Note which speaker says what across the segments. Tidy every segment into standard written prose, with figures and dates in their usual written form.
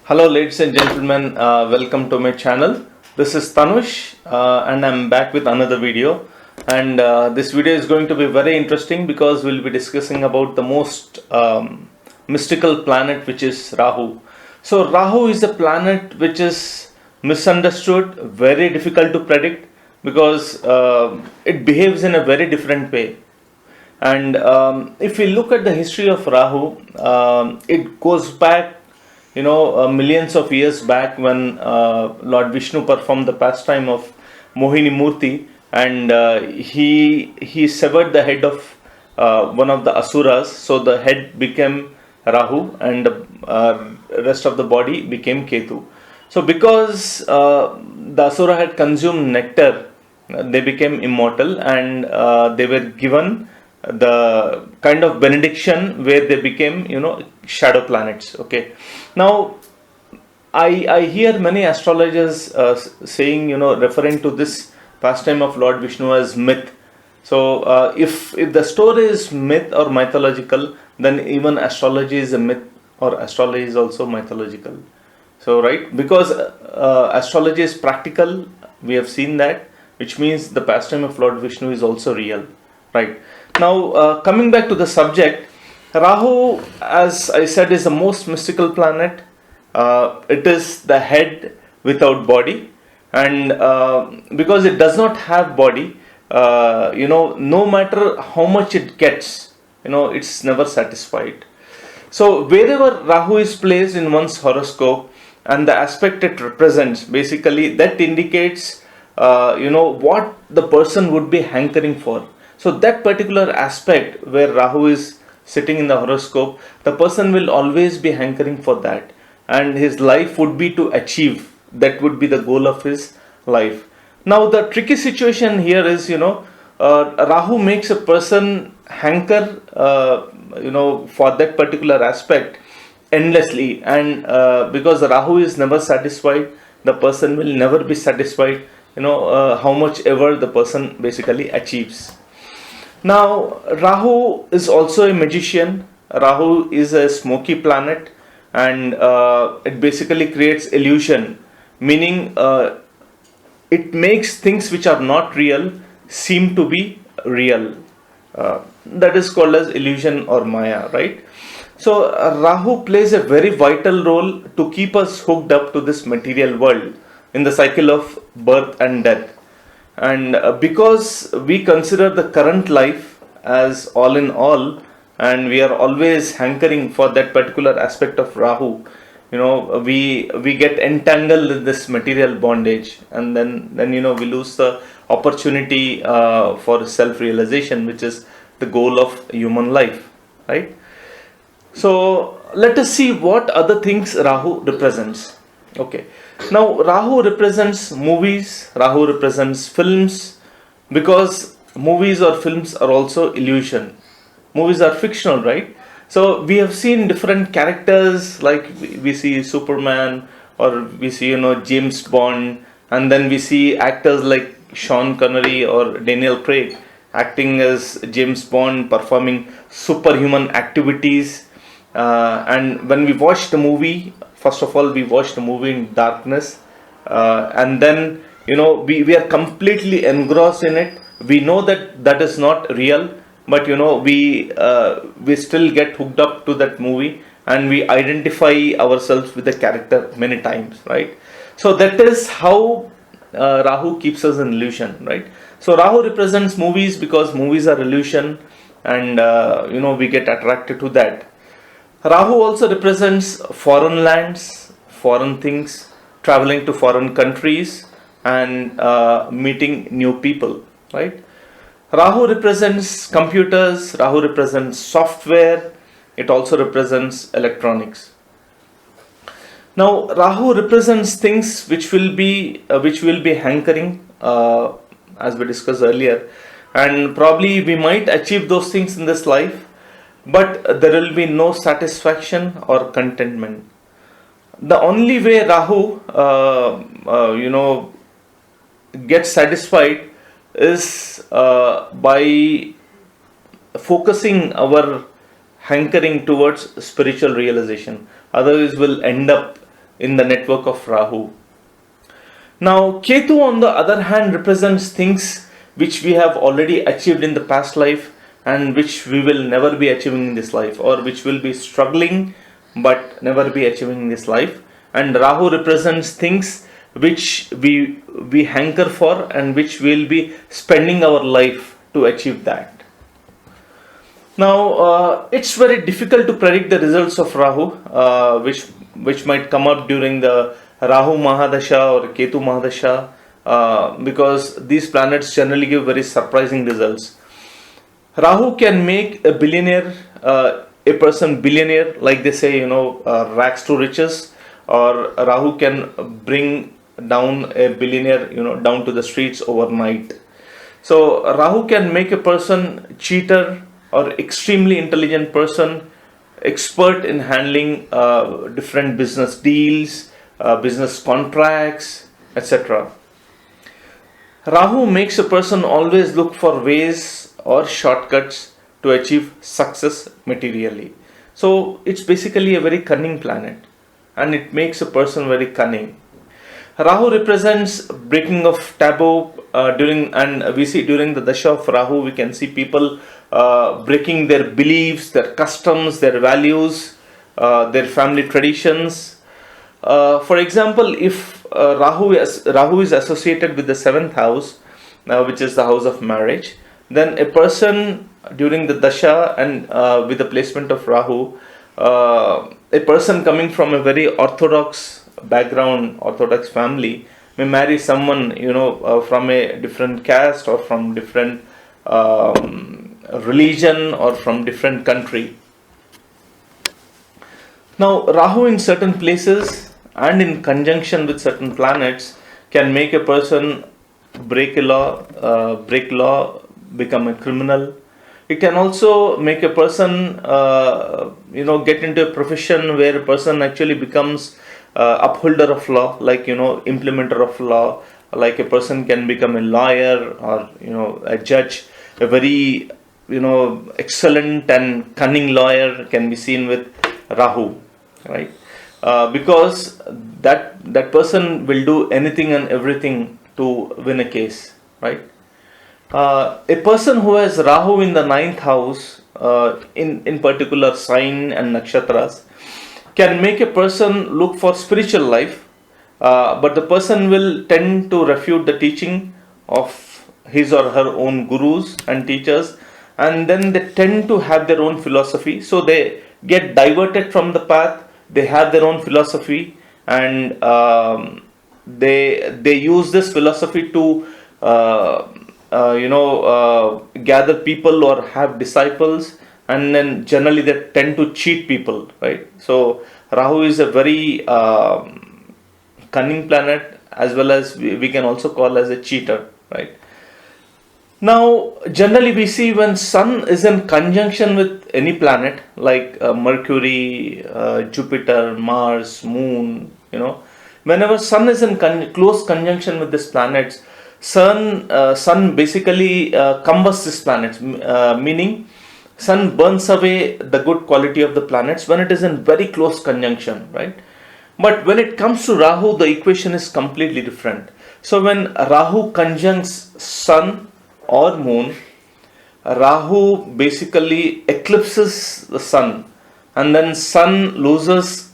Speaker 1: Hello, ladies and gentlemen. Welcome to my channel. This is Tanush, and I'm back with another video. And this video is going to be very interesting because we'll be discussing about the most mystical planet, which is Rahu. So, Rahu is a planet which is misunderstood, very difficult to predict because it behaves in a very different way. And if we look at the history of Rahu, it goes back, millions of years back when Lord Vishnu performed the pastime of Mohini Murti, and he severed the head of one of the asuras. So the head became Rahu, and the rest of the body became Ketu. So because the asura had consumed nectar, they became immortal, and they were given the kind of benediction where they became shadow planets. Okay, now I hear many astrologers saying, referring to this pastime of Lord Vishnu as myth. So if the story is myth or mythological, then even astrology is a myth, or astrology is also mythological. So right, because astrology is practical, we have seen that, which means the pastime of Lord Vishnu is also real. Right. Now, coming back to the subject, Rahu, as I said, is the most mystical planet. It is the head without body, and because it does not have body, no matter how much it gets, it's never satisfied. So, wherever Rahu is placed in one's horoscope and the aspect it represents, basically that indicates, what the person would be hankering for. So that particular aspect where Rahu is sitting in the horoscope, the person will always be hankering for that, and his life would be to achieve. That would be the goal of his life. Now the tricky situation here is, Rahu makes a person hanker, for that particular aspect endlessly, and because Rahu is never satisfied, the person will never be satisfied. How much ever the person basically achieves. Now, Rahu is also a magician. Rahu is a smoky planet, and it basically creates illusion, meaning it makes things which are not real seem to be real. That is called as illusion or Maya, right? So, Rahu plays a very vital role to keep us hooked up to this material world in the cycle of birth and death. And because we consider the current life as all in all, and we are always hankering for that particular aspect of Rahu, we get entangled in this material bondage, and then we lose the opportunity for self-realization, which is the goal of human life, right? So let us see what other things Rahu represents. Okay. Now, Rahu represents movies, Rahu represents films, because movies or films are also illusion. Movies are fictional, right? So, we have seen different characters, like we see Superman, or we see, James Bond, and then we see actors like Sean Connery or Daniel Craig acting as James Bond, performing superhuman activities. And when we watch the movie, first of all, we watch the movie in darkness, and then we are completely engrossed in it. We know that is not real, but we still get hooked up to that movie, and we identify ourselves with the character many times, right? So that is how Rahu keeps us in illusion, right? So Rahu represents movies because movies are illusion, and we get attracted to that. Rahu also represents foreign lands, foreign things, traveling to foreign countries, and meeting new people, right? Rahu represents computers, Rahu represents software, it also represents electronics. Now, Rahu represents things which will be hankering, as we discussed earlier, and probably we might achieve those things in this life, but there will be no satisfaction or contentment. The only way Rahu, gets satisfied is by focusing our hankering towards spiritual realization. Otherwise, we'll end up in the network of Rahu. Now, Ketu on the other hand represents things which we have already achieved in the past life and which we will never be achieving in this life, or which will be struggling but never be achieving in this life. And Rahu represents things which we hanker for and which we'll be spending our life to achieve that. Now, it's very difficult to predict the results of Rahu, which might come up during the Rahu Mahadasha or Ketu Mahadasha, because these planets generally give very surprising results. Rahu can make a billionaire, a person billionaire, like they say, rags to riches, or Rahu can bring down a billionaire, down to the streets overnight. So Rahu can make a person cheater or extremely intelligent person, expert in handling different business deals, business contracts, etc. Rahu makes a person always look for ways or shortcuts to achieve success materially. So it's basically a very cunning planet, and it makes a person very cunning. Rahu represents breaking of taboo and we see during the Dasha of Rahu, we can see people breaking their beliefs, their customs, their values, their family traditions. For example, if Rahu is associated with the 7th house, which is the house of marriage, then a person during the Dasha and with the placement of Rahu, a person coming from a very orthodox background, orthodox family, may marry someone from a different caste or from different religion or from different country. Now, Rahu in certain places and in conjunction with certain planets can make a person break law, become a criminal. It can also make a person get into a profession where a person actually becomes upholder of law, like implementer of law. Like a person can become a lawyer or a judge. A very excellent and cunning lawyer can be seen with Rahu, right? Because that person will do anything and everything to win a case, right? A person who has Rahu in the 9th house, in particular sign and nakshatras, can make a person look for spiritual life, but the person will tend to refute the teaching of his or her own gurus and teachers, and then they tend to have their own philosophy. So they get diverted from the path. They have their own philosophy, and they use this philosophy to gather people or have disciples, and then generally they tend to cheat people, right? So Rahu is a very cunning planet, as well as we can also call as a cheater, right? Now, generally we see when Sun is in conjunction with any planet like Mercury, Jupiter, Mars, Moon, whenever Sun is in close conjunction with these planets, Sun basically combusts these planets, meaning Sun burns away the good quality of the planets when it is in very close conjunction, right? But when it comes to Rahu, the equation is completely different. So when Rahu conjuncts Sun or Moon, Rahu basically eclipses the Sun, and then Sun loses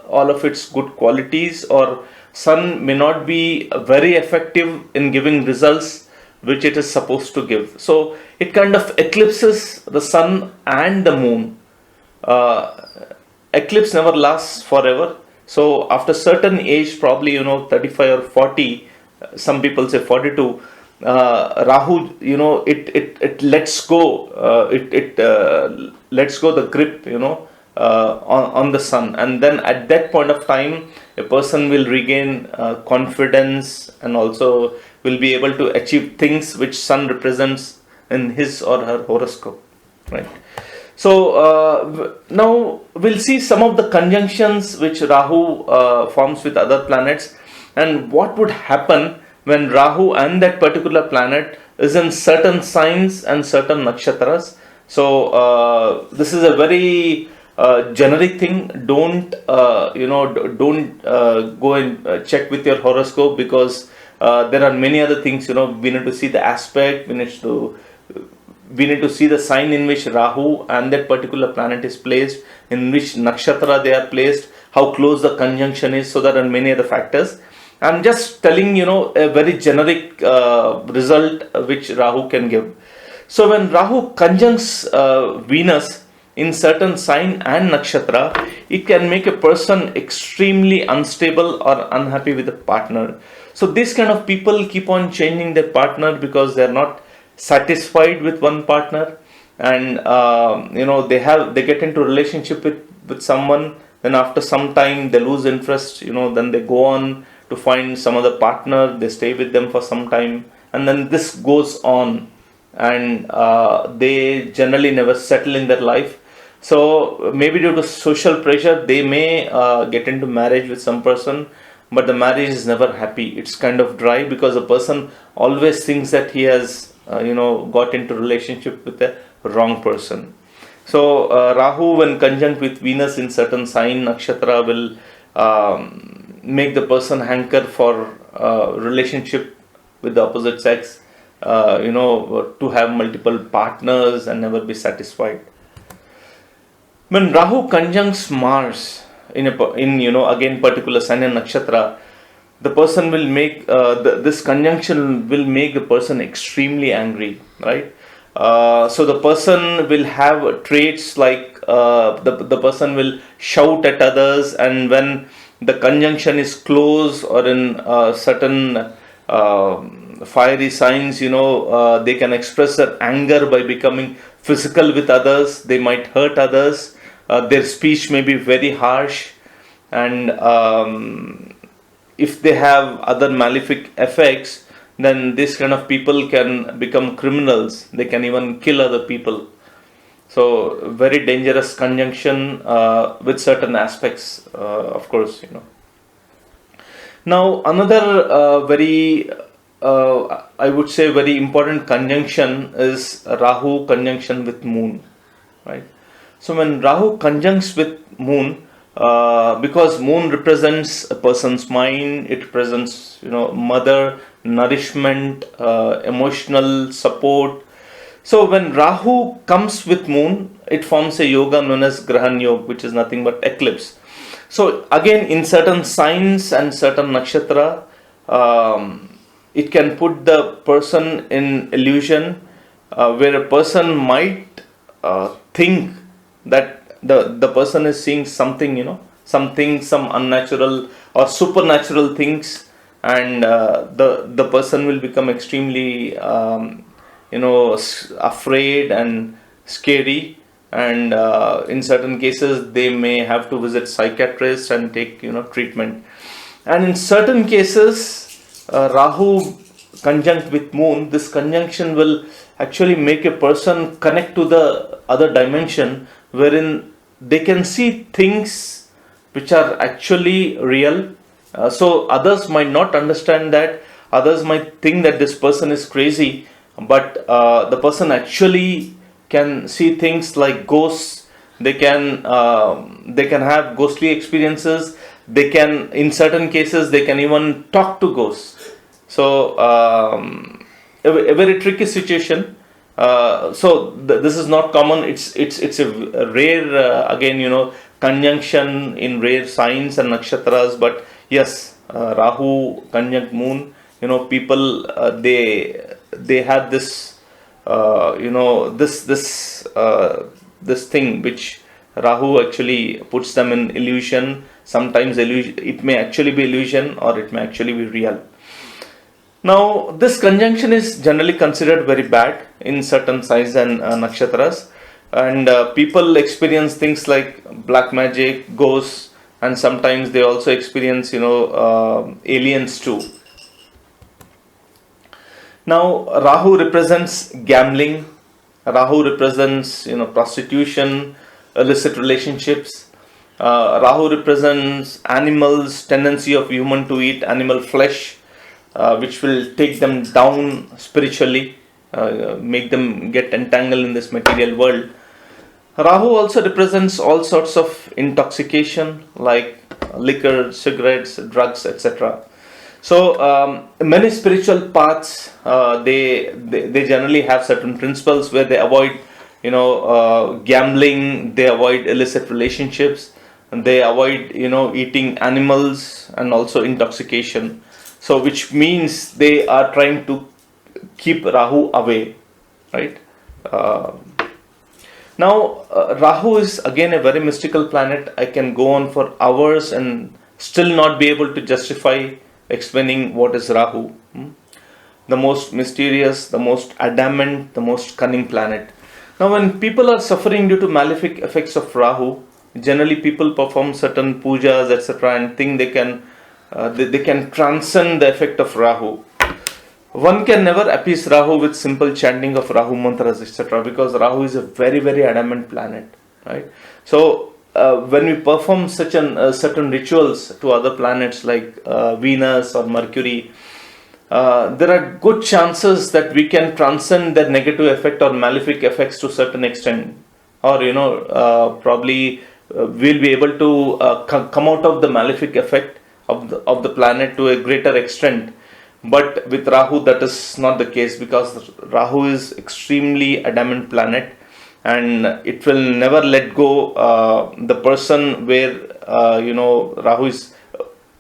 Speaker 1: all of its good qualities, or Sun may not be very effective in giving results which it is supposed to give. So it kind of eclipses the Sun and the Moon. Eclipse never lasts forever. So after certain age, probably 35 or 40, some people say 42, Rahu, it lets go, lets go the grip, on the Sun, and then at that point of time, a person will regain confidence and also will be able to achieve things which Sun represents in his or her horoscope, right? So now we'll see some of the conjunctions which Rahu forms with other planets, and what would happen when Rahu and that particular planet is in certain signs and certain nakshatras. So this is a very generic thing. Don't don't go and check with your horoscope, because there are many other things. We need to see the aspect. We need to see the sign in which Rahu and that particular planet is placed, in which nakshatra they are placed, how close the conjunction is. So there are many other factors. I'm just telling a very generic result which Rahu can give. So when Rahu conjuncts Venus in certain sign and nakshatra, it can make a person extremely unstable or unhappy with a partner. So these kind of people keep on changing their partner because they are not satisfied with one partner, and they get into relationship with someone. Then after some time they lose interest. Then they go on to find some other partner. They stay with them for some time, and then this goes on, and they generally never settle in their life. So maybe due to social pressure, they may get into marriage with some person, but the marriage is never happy. It's kind of dry, because the person always thinks that he has got into relationship with the wrong person. So Rahu, when conjunct with Venus in certain sign nakshatra, will make the person hanker for relationship with the opposite sex, to have multiple partners and never be satisfied. When Rahu conjuncts Mars in again particular sign and nakshatra, the person will make this conjunction will make the person extremely angry, right? So the person will have traits like the person will shout at others, and when the conjunction is close or in certain fiery signs, they can express their anger by becoming physical with others. They might hurt others. Their speech may be very harsh, and if they have other malefic effects, then this kind of people can become criminals. They can even kill other people. So very dangerous conjunction with certain aspects, of course. Now another very I would say very important conjunction is Rahu conjunction with Moon, right? So when Rahu conjuncts with Moon, because Moon represents a person's mind, it represents mother, nourishment, emotional support. So when Rahu comes with Moon, it forms a yoga known as Grahan Yoga, which is nothing but eclipse. So again, in certain signs and certain nakshatra, it can put the person in illusion, where a person might think that the person is seeing something, some unnatural or supernatural things, and the person will become extremely afraid and scary, and in certain cases they may have to visit psychiatrists and take treatment. And in certain cases, Rahu conjunct with Moon, this conjunction will actually make a person connect to the other dimension, wherein they can see things which are actually real. So others might not understand that. Others might think that this person is crazy, but the person actually can see things like ghosts. They can have ghostly experiences. They can, in certain cases, they can even talk to ghosts. So a very tricky situation. This is not common. It's a rare again conjunction in rare signs and nakshatras. But yes, Rahu conjunct Moon. People they have this this thing which Rahu actually puts them in illusion. Sometimes it may actually be illusion, or it may actually be real. Now, this conjunction is generally considered very bad in certain signs and nakshatras, and people experience things like black magic, ghosts, and sometimes they also experience aliens too. Now, Rahu represents gambling. Rahu represents prostitution, illicit relationships. Rahu represents animals, tendency of human to eat animal flesh, which will take them down spiritually, make them get entangled in this material world. Rahu also represents all sorts of intoxication like liquor, cigarettes, drugs, etc. So many spiritual paths they generally have certain principles where they avoid gambling, they avoid illicit relationships, and they avoid eating animals and also intoxication. So which means they are trying to keep Rahu away, right? Uh, Rahu is again a very mystical planet. I can go on for hours and still not be able to justify explaining what is Rahu. The most mysterious, the most adamant, the most cunning planet. Now, when people are suffering due to malefic effects of Rahu, generally people perform certain pujas, etc., and think they can transcend the effect of Rahu. One can never appease Rahu with simple chanting of Rahu mantras, etc., because Rahu is a very, very adamant planet, right? So, when we perform certain rituals to other planets like Venus or Mercury, there are good chances that we can transcend their negative effect or malefic effects to a certain extent, or probably we'll be able to come out of the malefic effect of the planet to a greater extent. But with Rahu, that is not the case, because Rahu is extremely adamant planet, and it will never let go the person where Rahu is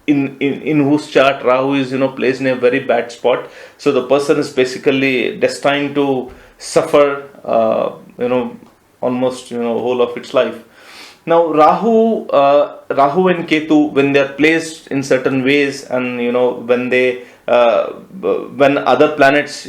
Speaker 1: in whose chart Rahu is placed in a very bad spot. So the person is basically destined to suffer almost whole of its life. Now Rahu and Ketu, when they are placed in certain ways, and when other planets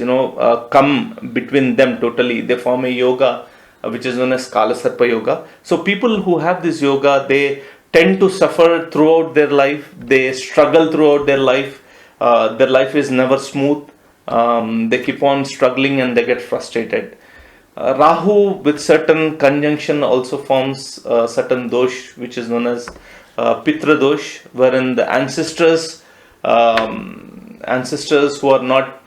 Speaker 1: come between them totally, they form a yoga which is known as Kala Sarpa yoga. So people who have this yoga, they tend to suffer throughout their life. They struggle throughout their life. Their life is never smooth. They keep on struggling and they get frustrated. Rahu with certain conjunction also forms certain dosh, which is known as Pitra dosh, wherein the ancestors who are not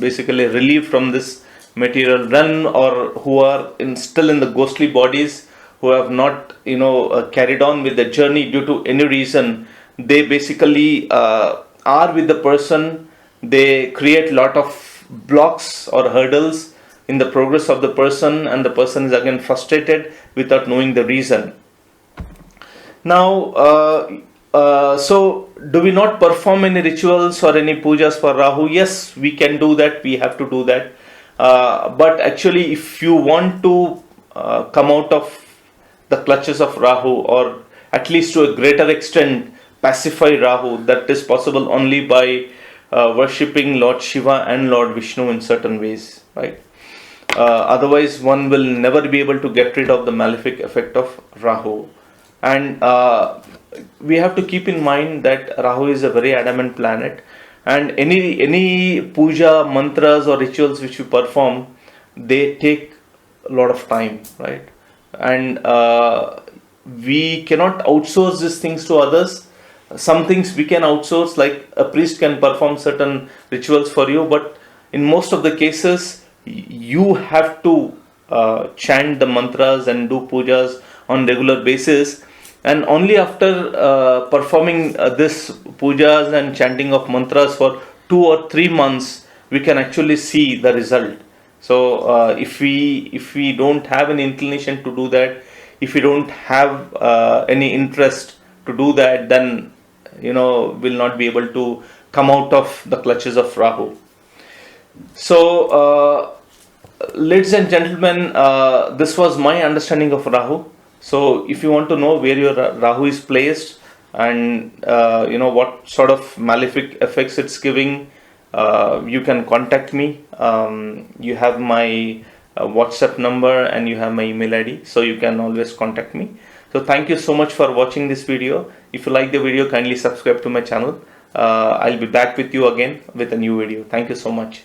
Speaker 1: basically relieved from this material realm, or who are still in the ghostly bodies, who have not carried on with the journey due to any reason, they basically are with the person. They create lot of blocks or hurdles in the progress of the person, and the person is again frustrated without knowing the reason. Now so do we not perform any rituals or any pujas for Rahu? Yes, we can do that. We have to do that. But actually, if you want to come out of the clutches of Rahu, or at least to a greater extent pacify Rahu, that is possible only by worshipping Lord Shiva and Lord Vishnu in certain ways, right? Otherwise one will never be able to get rid of the malefic effect of Rahu. And we have to keep in mind that Rahu is a very adamant planet, and any puja, mantras or rituals which we perform, they take a lot of time, right? And we cannot outsource these things to others. Some things we can outsource, like a priest can perform certain rituals for you, but in most of the cases you have to chant the mantras and do pujas on regular basis, and only after performing this pujas and chanting of mantras for 2 or 3 months we can actually see the result. So if we don't have an inclination to do that, if we don't have any interest to do that, then we'll not be able to come out of the clutches of Rahu. So ladies and gentlemen, this was my understanding of Rahu. So if you want to know where your Rahu is placed, and what sort of malefic effects it's giving, you can contact me. You have my WhatsApp number and you have my email ID, so you can always contact me. So thank you so much for watching this video. If you like the video, kindly subscribe to my channel. I'll be back with you again with a new video. Thank you so much.